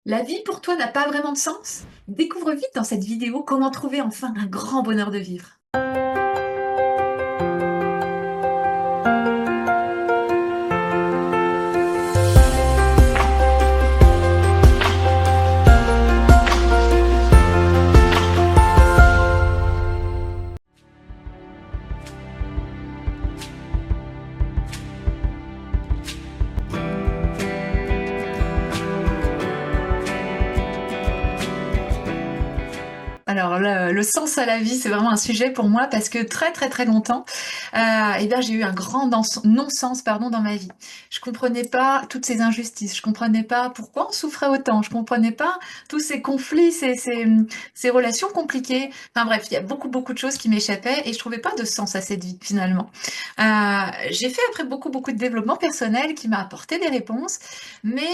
La vie pour toi n'a pas vraiment de sens? Découvre vite dans cette vidéo comment trouver enfin un grand bonheur de vivre. Alors le sens à la vie, c'est vraiment un sujet pour moi parce que très très très longtemps, eh bien j'ai eu un grand non-sens pardon dans ma vie. Je comprenais pas toutes ces injustices, je comprenais pas pourquoi on souffrait autant, je comprenais pas tous ces conflits, ces relations compliquées. Enfin bref, il y a beaucoup de choses qui m'échappaient et je trouvais pas de sens à cette vie finalement. J'ai fait après beaucoup de développement personnel qui m'a apporté des réponses, mais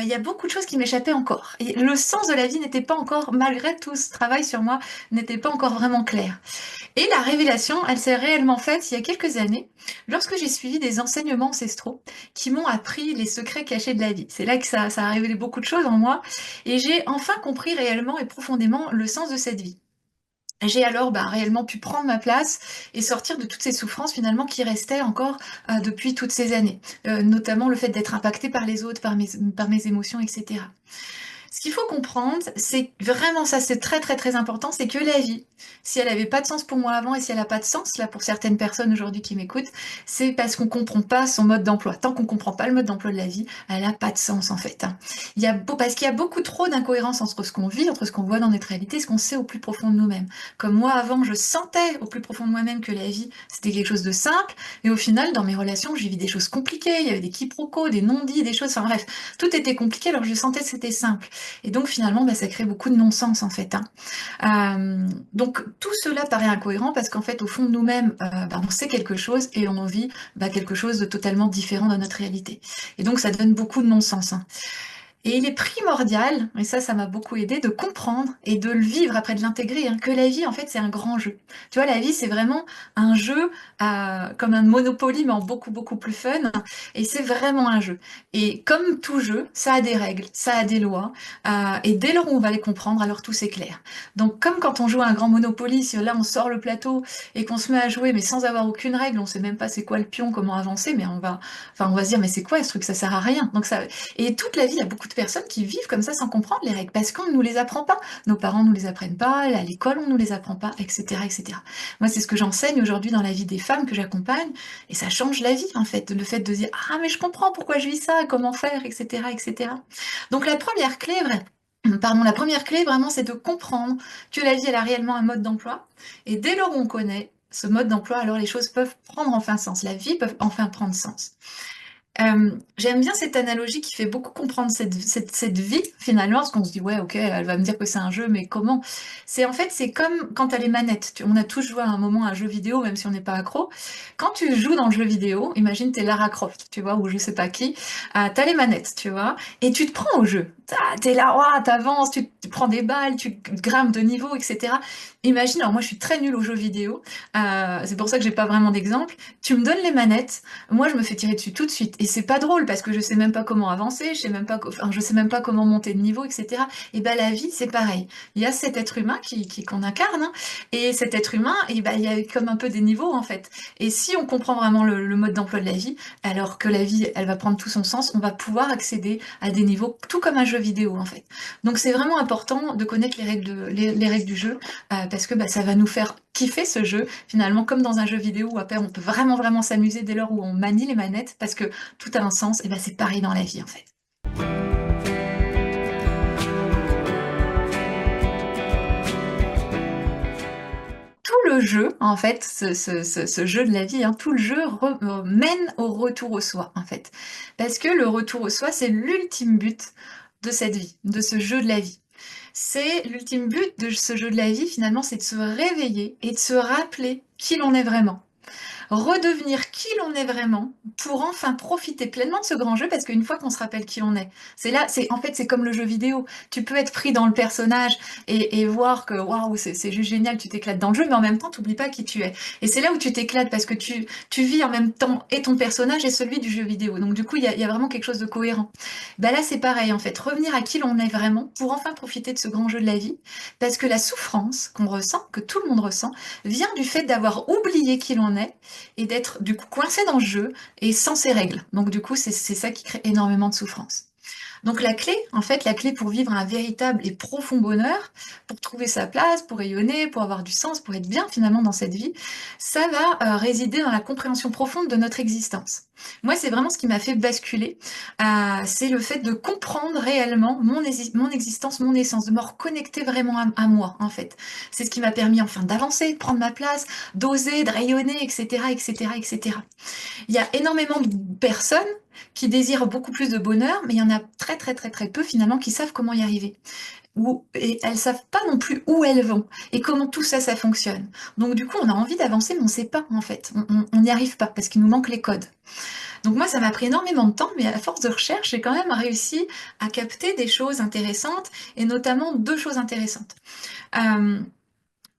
il y a beaucoup de choses qui m'échappaient encore. Et le sens de la vie n'était pas encore, malgré tout ce travail sur moi, n'était pas encore vraiment clair. Et la révélation, elle s'est réellement faite il y a quelques années, lorsque j'ai suivi des enseignements ancestraux qui m'ont appris les secrets cachés de la vie. C'est là que ça a révélé beaucoup de choses en moi, et j'ai enfin compris réellement et profondément le sens de cette vie. J'ai alors réellement pu prendre ma place et sortir de toutes ces souffrances finalement qui restaient encore depuis toutes ces années, notamment le fait d'être impactée par les autres, par mes émotions, etc. Ce qu'il faut comprendre, c'est vraiment ça, c'est très important, c'est que la vie, si elle n'avait pas de sens pour moi avant et si elle n'a pas de sens là pour certaines personnes aujourd'hui qui m'écoutent, c'est parce qu'on comprend pas son mode d'emploi. Tant qu'on comprend pas le mode d'emploi de la vie, elle n'a pas de sens en fait, hein. Parce qu'il y a beaucoup trop d'incohérences entre ce qu'on vit, entre ce qu'on voit dans notre réalité et ce qu'on sait au plus profond de nous-mêmes. Comme moi avant, je sentais au plus profond de moi-même que la vie, c'était quelque chose de simple, et au final, dans mes relations, j'ai vu des choses compliquées, il y avait des quiproquos, des non-dits, des choses, enfin bref, tout était compliqué alors que je sentais que c'était simple. Et donc finalement, ça crée beaucoup de non-sens en fait, hein. Donc tout cela paraît incohérent parce qu'en fait, au fond de nous-mêmes, on sait quelque chose et on en vit quelque chose de totalement différent dans notre réalité. Et donc ça donne beaucoup de non-sens, hein. Et il est primordial, et ça m'a beaucoup aidé, de comprendre et de le vivre après, de l'intégrer, hein, que la vie, en fait, c'est un grand jeu. Tu vois, la vie, c'est vraiment un jeu comme un Monopoly, mais en beaucoup plus fun. Et c'est vraiment un jeu. Et comme tout jeu, ça a des règles, ça a des lois. Et dès lors où on va les comprendre, alors tout c'est clair. Donc, comme quand on joue à un grand Monopoly, si là on sort le plateau et qu'on se met à jouer, mais sans avoir aucune règle, on sait même pas c'est quoi le pion, comment avancer, mais on va se dire, mais c'est quoi ce truc, ça sert à rien. Donc ça, et toute la vie, il y a beaucoup de personnes qui vivent comme ça sans comprendre les règles, parce qu'on ne nous les apprend pas. Nos parents ne nous les apprennent pas, à l'école on ne nous les apprend pas, etc., etc. Moi, c'est ce que j'enseigne aujourd'hui dans la vie des femmes que j'accompagne, et ça change la vie, en fait, le fait de dire, ah, mais je comprends pourquoi je vis ça, comment faire, etc., etc. Donc la première clé, vraiment, c'est de comprendre que la vie, elle a réellement un mode d'emploi, et dès lors où on connaît ce mode d'emploi, alors les choses peuvent prendre enfin sens, la vie peut enfin prendre sens. J'aime bien cette analogie qui fait beaucoup comprendre cette vie, finalement, parce qu'on se dit, ouais, ok, elle va me dire que c'est un jeu, mais comment? C'est comme quand tu as les manettes. On a tous joué à un moment à un jeu vidéo, même si on n'est pas accro. Quand tu joues dans le jeu vidéo, imagine t'es Lara Croft, tu vois, ou je sais pas qui, t'as les manettes, tu vois, et tu te prends au jeu. T'es là, ouah, t'avances, tu prends des balles, tu grimpes de niveau, etc. Imagine, alors moi je suis très nulle aux jeux vidéo, c'est pour ça que j'ai pas vraiment d'exemple. Tu me donnes les manettes, moi, je me fais tirer dessus tout de suite. Et c'est pas drôle parce que je sais même pas comment avancer, je sais même pas comment monter de niveau, etc. Et ben, la vie, c'est pareil. Il y a cet être humain qu'on incarne, hein, et cet être humain, et ben, il y a comme un peu des niveaux, en fait. Et si on comprend vraiment le mode d'emploi de la vie, alors que la vie, elle va prendre tout son sens, on va pouvoir accéder à des niveaux, tout comme un jeu vidéo, en fait. Donc, c'est vraiment important de connaître les règles du jeu, parce que ça va nous faire kiffer ce jeu, finalement, comme dans un jeu vidéo où après on peut vraiment s'amuser dès lors où on manie les manettes, parce que tout a un sens, et c'est pareil dans la vie en fait. Tout le jeu, en fait, ce jeu de la vie, hein, tout le jeu mène au retour au soi, en fait. Parce que le retour au soi, c'est l'ultime but de cette vie, de ce jeu de la vie. C'est l'ultime but de ce jeu de la vie, finalement, c'est de se réveiller et de se rappeler qui l'on est vraiment. redevenir qui l'on est vraiment pour enfin profiter pleinement de ce grand jeu, parce qu'une fois qu'on se rappelle qui on est, c'est là, c'est en fait c'est comme le jeu vidéo. Tu peux être pris dans le personnage et voir que waouh, c'est juste génial, tu t'éclates dans le jeu, mais en même temps, t'oublies pas qui tu es. Et c'est là où tu t'éclates parce que tu vis en même temps et ton personnage et celui du jeu vidéo. Donc du coup, il y a vraiment quelque chose de cohérent. Bah là, c'est pareil en fait, revenir à qui l'on est vraiment pour enfin profiter de ce grand jeu de la vie, parce que la souffrance qu'on ressent, que tout le monde ressent, vient du fait d'avoir oublié qui l'on est et d'être du coup coincé dans le jeu et sans ses règles. Donc du coup, c'est ça qui crée énormément de souffrance. Donc la clé, en fait, la clé pour vivre un véritable et profond bonheur, pour trouver sa place, pour rayonner, pour avoir du sens, pour être bien finalement dans cette vie, ça va résider dans la compréhension profonde de notre existence. Moi, c'est vraiment ce qui m'a fait basculer, c'est le fait de comprendre réellement mon existence, mon essence, de me reconnecter vraiment à moi, en fait. C'est ce qui m'a permis enfin d'avancer, de prendre ma place, d'oser, de rayonner, etc., etc., etc. Il y a énormément de personnes qui désirent beaucoup plus de bonheur, mais il y en a très très très très peu finalement qui savent comment y arriver. Et elles savent pas non plus où elles vont et comment tout ça, ça fonctionne. Donc du coup, on a envie d'avancer, mais on sait pas en fait. On n'y arrive pas parce qu'il nous manque les codes. Donc moi, ça m'a pris énormément de temps, mais à force de recherche, j'ai quand même réussi à capter des choses intéressantes et notamment deux choses intéressantes. Euh,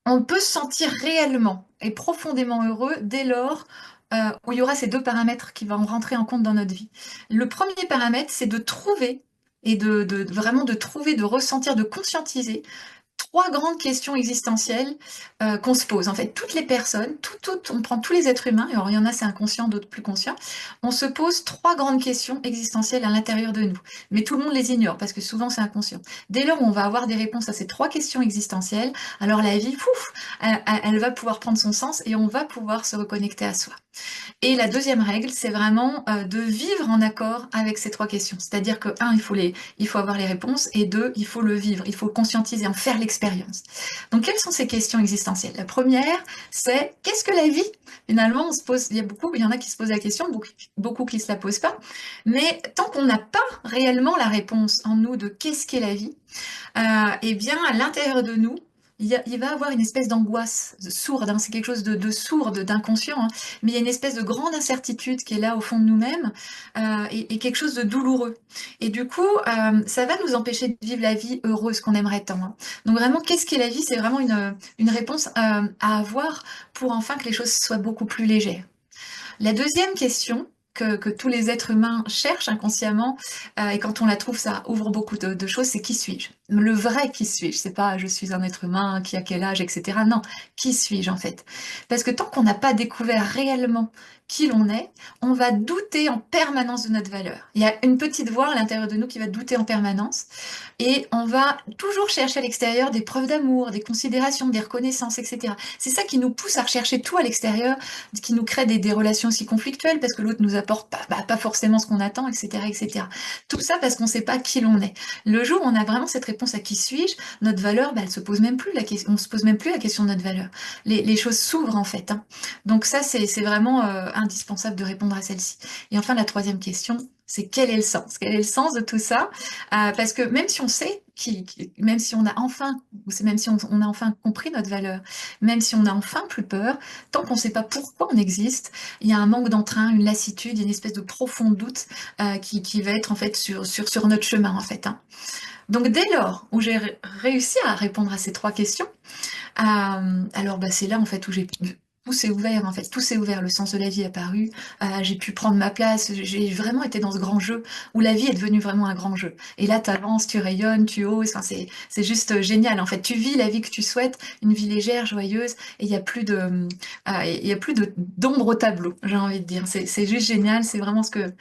on peut se sentir réellement et profondément heureux dès lors où il y aura ces deux paramètres qui vont rentrer en compte dans notre vie. Le premier paramètre, c'est de trouver et vraiment de trouver, de ressentir, de conscientiser trois grandes questions existentielles qu'on se pose. En fait, toutes les personnes, on prend tous les êtres humains, alors il y en a c'est inconscient, d'autres plus conscients, on se pose trois grandes questions existentielles à l'intérieur de nous. Mais tout le monde les ignore parce que souvent c'est inconscient. Dès lors où on va avoir des réponses à ces trois questions existentielles, alors la vie, pouf, elle va pouvoir prendre son sens et on va pouvoir se reconnecter à soi. Et la deuxième règle, c'est vraiment de vivre en accord avec ces trois questions. C'est-à-dire que, un, il faut avoir les réponses, et deux, il faut le vivre, il faut conscientiser, en faire l'expérience. Donc, quelles sont ces questions existentielles? La première, c'est qu'est-ce que la vie? Finalement, on se pose, il y en a qui se posent la question, beaucoup qui se la posent pas. Mais tant qu'on n'a pas réellement la réponse en nous de qu'est-ce qu'est la vie, eh bien, à l'intérieur de nous, il va avoir une espèce d'angoisse sourde, hein, c'est quelque chose de sourde, d'inconscient, hein, mais il y a une espèce de grande incertitude qui est là au fond de nous-mêmes et quelque chose de douloureux. Et du coup, ça va nous empêcher de vivre la vie heureuse qu'on aimerait tant, hein. Donc vraiment, qu'est-ce qu'est la vie? C'est vraiment une réponse à avoir pour enfin que les choses soient beaucoup plus légères. La deuxième question que tous les êtres humains cherchent inconsciemment, et quand on la trouve, ça ouvre beaucoup de choses, c'est qui suis-je? Le vrai qui suis-je? C'est pas je suis un être humain, qui a quel âge, etc. Non, qui suis-je en fait? Parce que tant qu'on n'a pas découvert réellement qui l'on est, on va douter en permanence de notre valeur. Il y a une petite voix à l'intérieur de nous qui va douter en permanence, et on va toujours chercher à l'extérieur des preuves d'amour, des considérations, des reconnaissances, etc. C'est ça qui nous pousse à rechercher tout à l'extérieur, qui nous crée des relations aussi conflictuelles parce que l'autre nous apporte pas forcément ce qu'on attend, etc., etc. Tout ça parce qu'on ne sait pas qui l'on est. Le jour où on a vraiment cette réponse à qui suis-je, notre valeur, elle se pose même plus la question, on se pose même plus la question de notre valeur. Les choses s'ouvrent en fait, hein. Donc ça, c'est vraiment indispensable de répondre à celle-ci. Et enfin, la troisième question, c'est quel est le sens? Quel est le sens de tout ça? Parce que même si on sait même si on a enfin, même si on a enfin compris notre valeur, même si on a enfin plus peur, tant qu'on ne sait pas pourquoi on existe, il y a un manque d'entrain, une lassitude, une espèce de profond doute qui va être en fait sur notre chemin en fait, hein. Donc dès lors où j'ai réussi à répondre à ces trois questions, alors bah, c'est là en fait où j'ai tout s'est ouvert en fait, tout s'est ouvert, le sens de la vie est apparu, j'ai pu prendre ma place, j'ai vraiment été dans ce grand jeu où la vie est devenue vraiment un grand jeu. Et là, tu avances, tu rayonnes, tu oses, enfin, c'est juste génial en fait. Tu vis la vie que tu souhaites, une vie légère, joyeuse, et il y a plus il y a plus de d'ombre au tableau, j'ai envie de dire. C'est juste génial, c'est vraiment ce que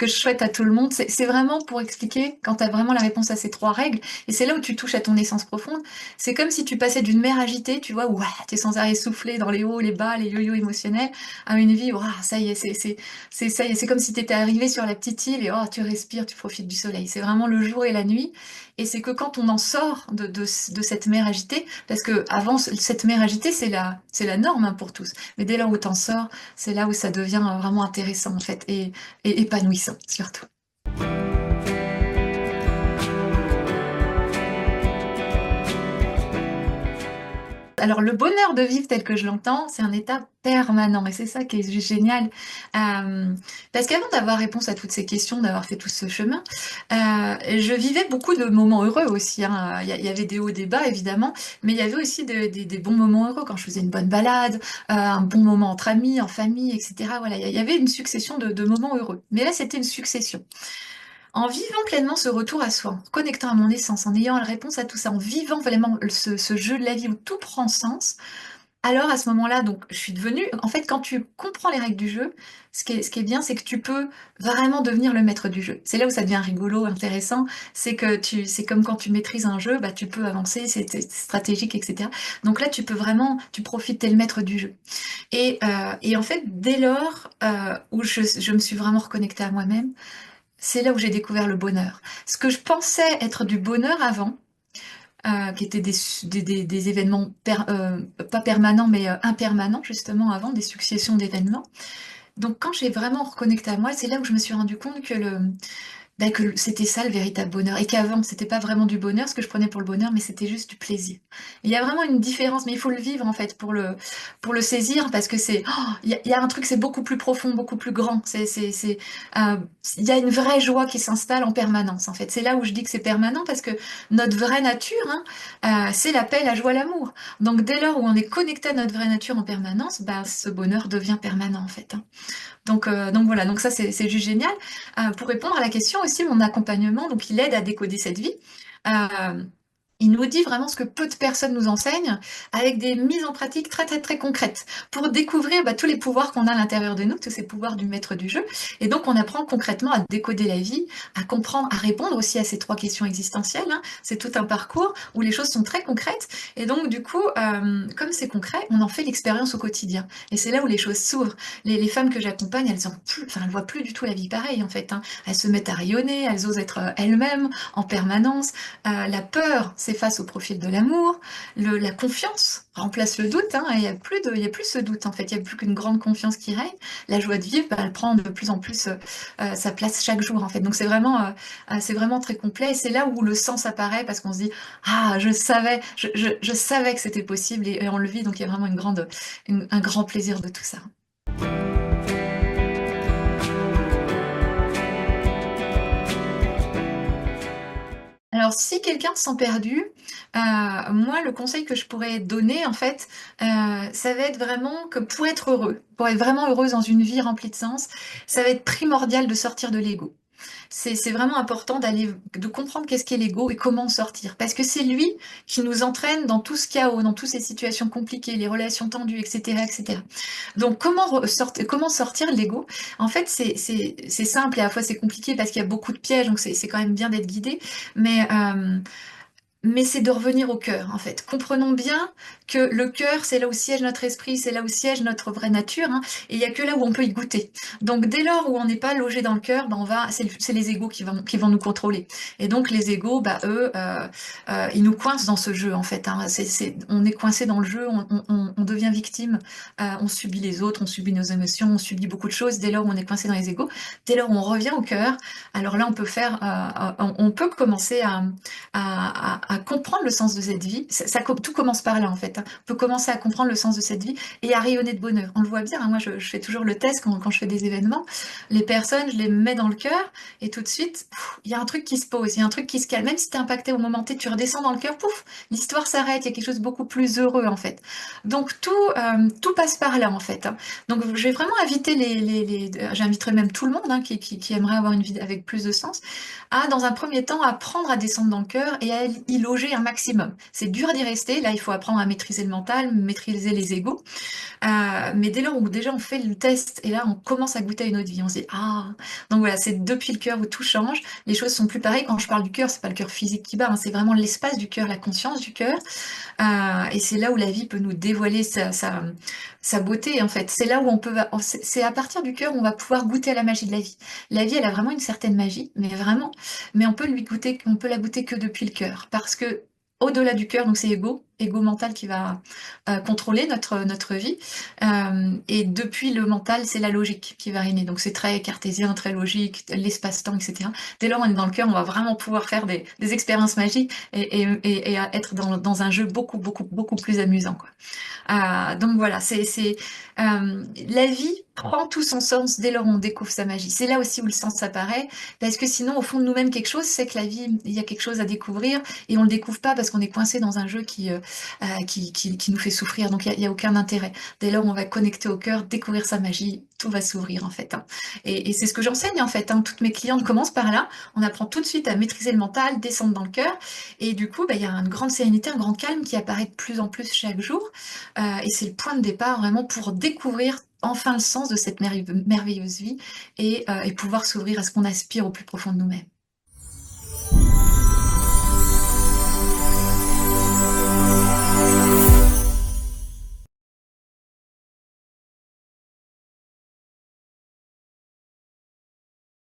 je souhaite à tout le monde. C'est vraiment pour expliquer quand tu as vraiment la réponse à ces trois règles, et c'est là où tu touches à ton essence profonde. C'est comme si tu passais d'une mer agitée, tu vois, où tu es sans arrêt soufflé dans les hauts, les bas, les yo-yo émotionnels, à une vie, ouah, ça y est, ça y est, c'est comme si tu étais arrivé sur la petite île et oh, tu respires, tu profites du soleil. C'est vraiment le jour et la nuit. Et c'est que quand on en sort de cette mer agitée, parce que avant, cette mer agitée, c'est la norme hein, pour tous. Mais dès lors où tu en sors, c'est là où ça devient vraiment intéressant, en fait, et épanouissant, surtout. Alors, le bonheur de vivre tel que je l'entends, c'est un état permanent. Et c'est ça qui est génial. Euh, Parce qu'avant d'avoir réponse à toutes ces questions, d'avoir fait tout ce chemin, je vivais beaucoup de moments heureux aussi, hein. Il y avait des hauts, des bas, évidemment, mais il y avait aussi des bons moments heureux quand je faisais une bonne balade, un bon moment entre amis, en famille, etc. Voilà, il y avait une succession de moments heureux. Mais là, c'était une succession. En vivant pleinement ce retour à soi, en connectant à mon essence, en ayant la réponse à tout ça, en vivant vraiment ce jeu de la vie où tout prend sens, alors à ce moment-là, donc je suis devenue, en fait, quand tu comprends les règles du jeu, ce qui est bien, c'est que tu peux vraiment devenir le maître du jeu. C'est là où ça devient rigolo, intéressant, c'est comme quand tu maîtrises un jeu, bah tu peux avancer, c'est stratégique, etc. Donc là, tu peux vraiment, tu profites, t'es le maître du jeu. Et en fait, dès lors où je me suis vraiment reconnectée à moi-même, c'est là où j'ai découvert le bonheur. Ce que je pensais être du bonheur avant, qui étaient des événements pas permanents, mais impermanents, justement, avant, des successions d'événements. Donc, quand j'ai vraiment reconnecté à moi, c'est là où je me suis rendu compte que c'était ça le véritable bonheur. Et qu'avant, c'était pas vraiment du bonheur, ce que je prenais pour le bonheur, mais c'était juste du plaisir. Il y a vraiment une différence, mais il faut le vivre, en fait, pour le saisir, parce que il y a un truc, c'est beaucoup plus profond, beaucoup plus grand. Euh, il y a une vraie joie qui s'installe en permanence, en fait. C'est là où je dis que c'est permanent, parce que notre vraie nature, hein, c'est la paix, la joie, l'amour. Donc, dès lors où on est connecté à notre vraie nature en permanence, bah, ce bonheur devient permanent, en fait, hein. Donc voilà, donc ça c'est juste génial. Pour répondre à la question aussi, mon accompagnement, donc il aide à décoder cette vie. Euh, il nous dit vraiment ce que peu de personnes nous enseignent, avec des mises en pratique très très très concrètes, pour découvrir tous les pouvoirs qu'on a à l'intérieur de nous, tous ces pouvoirs du maître du jeu. Et donc on apprend concrètement à décoder la vie, à comprendre, à répondre aussi à ces trois questions existentielles, hein. C'est tout un parcours où les choses sont très concrètes. Et donc du coup, comme c'est concret, on en fait l'expérience au quotidien. Et c'est là où les choses s'ouvrent. Les femmes que j'accompagne, elles voient plus du tout la vie pareille en fait, hein. Elles se mettent à rayonner, elles osent être elles-mêmes en permanence. La peur s'efface au profil de l'amour. La confiance remplace le doute, hein. Il y a plus ce doute en fait. Il y a plus qu'une grande confiance qui règne. La joie de vivre, elle prend de plus en plus sa place chaque jour en fait. Donc c'est vraiment très complet. Et c'est là où le sens apparaît parce qu'on se dit ah je savais que c'était possible et on le vit. Donc il y a vraiment un grand plaisir de tout ça. Alors, si quelqu'un se sent perdu, moi, le conseil que je pourrais donner, en fait, ça va être vraiment que pour être heureux, pour être vraiment heureuse dans une vie remplie de sens, ça va être primordial de sortir de l'ego. C'est vraiment important de comprendre qu'est-ce qu'est l'ego et comment en sortir. Parce que c'est lui qui nous entraîne dans tout ce chaos, dans toutes ces situations compliquées, les relations tendues, etc., etc. Donc, comment sortir de l'ego? En fait, c'est simple et à la fois c'est compliqué parce qu'il y a beaucoup de pièges, donc c'est quand même bien d'être guidé. Mais c'est de revenir au cœur, en fait. Comprenons bien que le cœur, c'est là où siège notre esprit, c'est là où siège notre vraie nature, hein, et il n'y a que là où on peut y goûter. Donc, dès lors où on n'est pas logé dans le cœur, c'est les égos qui vont nous contrôler. Et donc, les égos, eux, ils nous coincent dans ce jeu, en fait, hein. On est coincé dans le jeu, on devient victime, on subit les autres, on subit nos émotions, on subit beaucoup de choses. Dès lors où on est coincé dans les égos, dès lors où on revient au cœur, alors là, on peut commencer à comprendre le sens de cette vie. Tout commence par là, en fait, hein. On peut commencer à comprendre le sens de cette vie et à rayonner de bonheur. On le voit bien, hein. Moi, je fais toujours le test quand je fais des événements. Les personnes, je les mets dans le cœur et tout de suite, il y a un truc qui se pose, il y a un truc qui se calme. Même si tu es impacté au moment T, tu redescends dans le cœur, pouf, l'histoire s'arrête. Il y a quelque chose de beaucoup plus heureux, en fait. Donc, tout passe par là, en fait, hein. Donc, je vais vraiment inviter j'inviterai même tout le monde, hein, qui aimerait avoir une vie avec plus de sens, dans un premier temps, apprendre à descendre dans le cœur et à y loger un maximum. C'est dur d'y rester. Là, il faut apprendre à maîtriser le mental, maîtriser les égos. Mais dès lors où déjà on fait le test et là on commence à goûter à une autre vie, on se dit ah. Donc voilà, c'est depuis le cœur où tout change. Les choses sont plus pareilles. Quand je parle du cœur, c'est pas le cœur physique qui bat, hein, c'est vraiment l'espace du cœur, la conscience du cœur. Et c'est là où la vie peut nous dévoiler sa beauté, en fait. C'est là où c'est à partir du cœur où on va pouvoir goûter à la magie de la vie. La vie, elle a vraiment une certaine magie, mais vraiment. Mais on peut la goûter que depuis le cœur. Parce que au-delà du cœur, donc c'est égo, ego mental qui va contrôler notre vie. Et depuis le mental, c'est la logique qui va régner. Donc c'est très cartésien, très logique, l'espace-temps, etc. Dès lors, on est dans le cœur, on va vraiment pouvoir faire des expériences magiques et être dans un jeu beaucoup plus amusant, quoi. Donc voilà, la vie prend tout son sens dès lors où on découvre sa magie. C'est là aussi où le sens apparaît, parce que sinon, au fond de nous-mêmes, quelque chose, c'est que la vie, il y a quelque chose à découvrir, et on le découvre pas parce qu'on est coincé dans un jeu qui nous fait souffrir, donc il y a aucun intérêt. Dès lors où on va connecter au cœur, découvrir sa magie, tout va s'ouvrir en fait, hein. Et c'est ce que j'enseigne en fait, hein. Toutes mes clientes commencent par là, on apprend tout de suite à maîtriser le mental, descendre dans le cœur, et du coup, bah, il y a une grande sérénité, un grand calme qui apparaît de plus en plus chaque jour. Et c'est le point de départ vraiment pour découvrir enfin le sens de cette merveilleuse vie et pouvoir s'ouvrir à ce qu'on aspire au plus profond de nous-mêmes.